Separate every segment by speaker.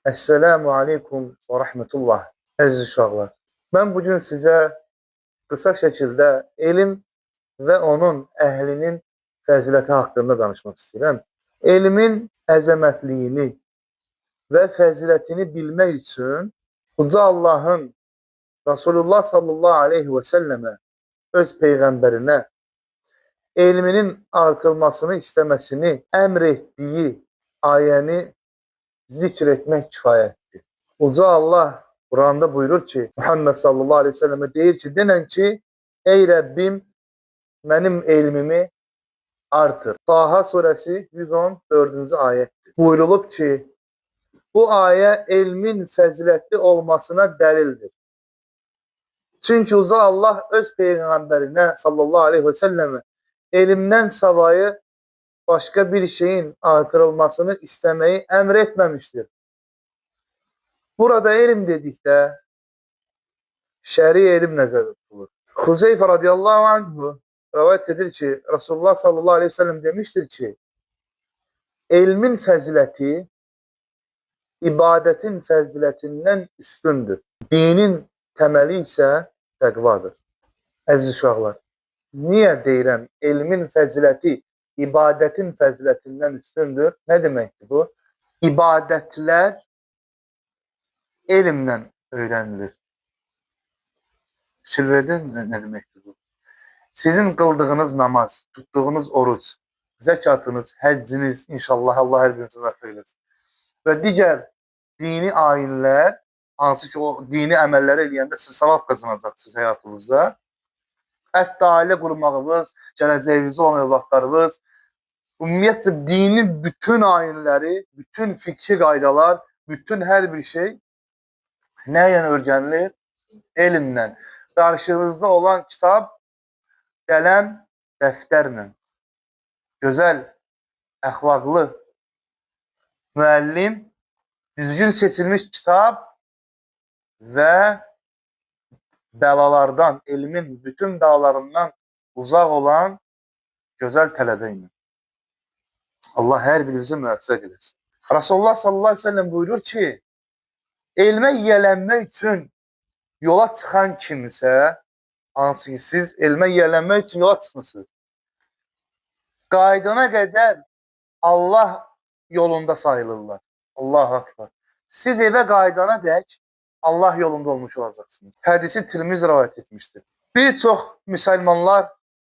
Speaker 1: Esselamu aleykum və rəhmətullah. Əziz uşaqlar, mən bugün sizə qısa şəkildə elm və onun əhlinin fəziləti haqqında danışmaq istəyirəm. Elmin əzəmətliyini və fəzilətini bilmək üçün Uca Allahın Rasulullah sallallahu aleyhi və səlləmə, öz peyğəmbərinə elminin artırılmasını istəməsini əmr etdiyi ayəni zikr etmək kifayətdir. Uca Allah Quranda buyurur ki, Muhammed sallallahu aleyhi ve selleme deyir ki, denən ki, ey Rəbbim, mənim elmimi artır. Taha surəsi 114-cü ayətdir. Buyurulub ki, bu ayə elmin fəzilətli olmasına dəlildir. Çünki Uca Allah öz peyğəmbərinə sallallahu aleyhi ve selleme elmdən savayı başqa bir şeyin artırılmasını istəməyi əmr etməmişdir. Burada elm dedikdə şəri elm nəzərdə tutulur. Xuzeyfə radiyallahu anhu rəvayət edir ki, Rasulullah sallallahu aleyhi ve sellem demiştir ki, elmin fəziləti ibadətin fəzilətindən üstündür. Dinin təməli isə təqvadır. Əziz uşaqlar, niyə deyirəm elmin fəziləti ibadətin fəzilətindən üstündür? Nə deməkdir bu? İbadətlər elmlə öyrənilir. Fikir verdiniz nə deməkdir bu? Sizin qıldığınız namaz, tutduğunuz oruc, zəkatınız, həcciniz, inşallah Allah hər birinizi vəfq eləsin. Və digər dini ayinlər, hansı ki o dini əməlləri eləyəndə siz savab qazanacaqsınız həyatınızda. Hətta ailə qurmağınız, gələcəyinizdə olan övladlarınız, ümumiyyətlə dinin bütün ayinləri, bütün fikri qaydalar, bütün hər bir şey nə ilə öyrənilir? Elmlə. Qarşınızda olan kitab, qələm, dəftərlə. Gözəl, əxlaqlı müəllim, düzgün seçilmiş kitab və bəlalardan, elmin bütün dağlarından uzaq olan gözəl tələbə ilə. Allah hər birimizi müvəffəq eləsin. Rasulullah sallallahu aleyhi ve sellem buyurur ki, elmə yiyələnmək üçün yola çıxan kimsə, hansı ki siz elmə yiyələnmək üçün yola çıxmışsınız, qaydana qədər Allah yolunda sayılırlar. Allahu akbar. Siz evə qaydana dək Allah yolunda olmuş olacaqsınız. Hədisi Tirmizi rivayet etmişdir. Bir çox müsəlmanlar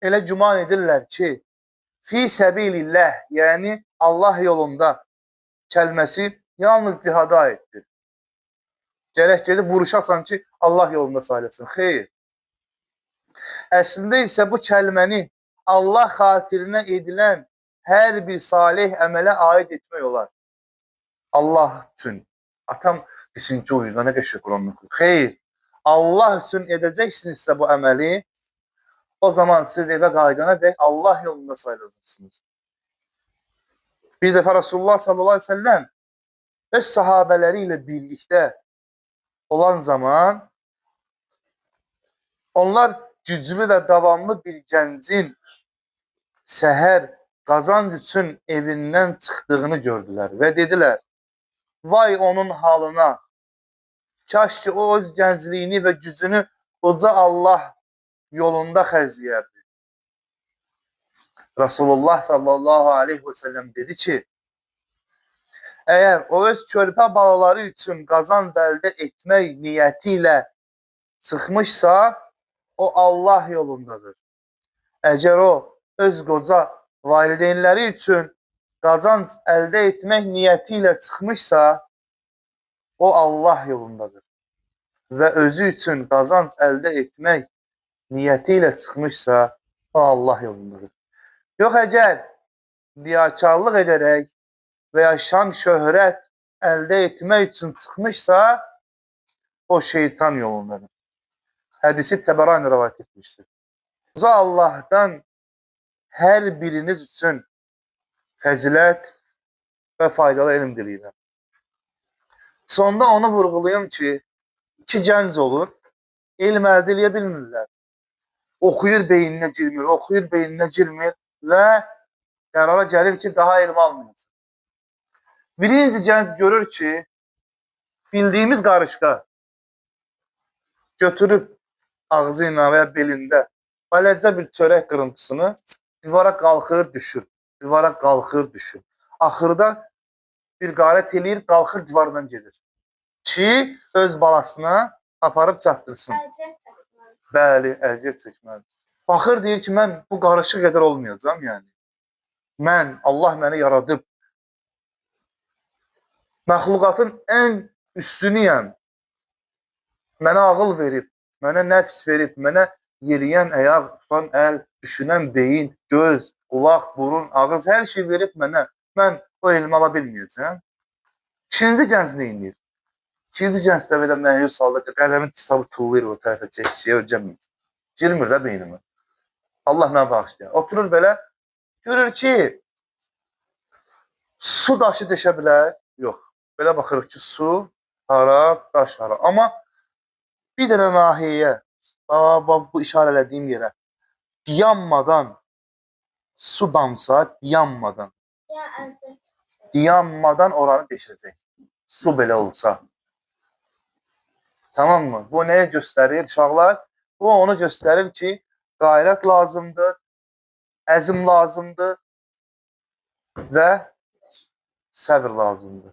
Speaker 1: elə güman edirlər ki, fi səbilillah, yəni Allah yolunda kəlməsi yalnız cihada aiddir. Gərək gedib vuruşasan ki, Allah yolunda sayılasın. Xeyr. Əslində isə bu kəlməni Allah xatirinə edilən hər bir salih əmələ aid etmək olar. Allah üçün. Atam desin ki, uyuda nə qəşək Quranını oxuyur. Xeyr. Allah üçün edəcəksinizsə bu əməli, o zaman siz evə qaydana dək Allah yolunda sayılacaqsınız. Bir dəfə Rasulullah sallallahu aleyhi ve sellem öz sahabələri ilə birlikdə olan zaman onlar güclü və davamlı bir gəncin səhər qazanc üçün evindən çıxdığını gördülər və dedilər, vay onun halına, kaş ki o öz gəncliyini və gücünü Uca Allah yolunda xərcləyərdi. Rasulullah sallallahu aleyhi ve sellem dedi ki, əgər o öz körpə balaları üçün qazanc əldə etmək niyyəti ilə çıxmışsa, o Allah yolundadır. Əgər o öz qoca valideynləri üçün qazanc əldə etmək niyyəti ilə çıxmışsa, o Allah yolundadır. Və özü üçün qazanc əldə etmək niyyəti ilə çıxmışsa, o Allah yolundadır. Yox, əgər riyakarlıq edərək və ya şan şöhrət əldə etmək üçün çıxmışsa, o şeytan yolundadır. Hədisi Təbərani rivayet etmişdir. Uca Allah'tan hər biriniz üçün fəzilət və faydalı elm diləyirəm. Sonda onu vurğulayım ki, iki gənc olur, elm əldə eləyə bilmirlər. Oxuyur beyninə girmir və qərara gəlir ki, daha elm almayacaq. Birinci gənc görür ki, Bildiyimiz qarışqa götürüb ağzı ilə və ya belində bələcə bir çörək qırıntısını divara qalxır, düşür. Divara qalxır, düşür. Axırda bir qarət eləyir, qalxır divardan gedir. Ki, öz balasına aparıb çatdırsın. Bəli, əziyyət çəkməlidir. Baxır, deyir ki, mən bu qarışıq qədər olmayacam, yəni. Mən, Allah məni yaradıb, məxluqatın ən üstünüyəm. Mənə ağıl verib, mənə nəfs verib, mənə yeriyən əyaq, tutan əl, düşünən beyin, göz, qulaq, burun, ağız, hər şey verib mənə. Mən o elmi ala bilməyəcəm. İkinci gənc nə edir? İkinci gənc də belə məyus halda qələmin kitabı tullayır o tərəfə keçişiyə, öyrənməyəcək. Girmir də beynimə. Allah mənə bağışlayır. Oturur belə, görür ki, su daşı deşə bilər? Yox. Belə baxırıq ki, su hara, daş hara. Amma bir dənə nahiyyə, bu işarə elədiyim yerə, yanmadan su damsa, yanmadan oranı deşəcək. Su belə olsa. Tamam mı? Bu nəyə göstərir uşaqlar? Bu onu göstərir ki, qayrət lazımdır, əzm lazımdır və səbr lazımdır.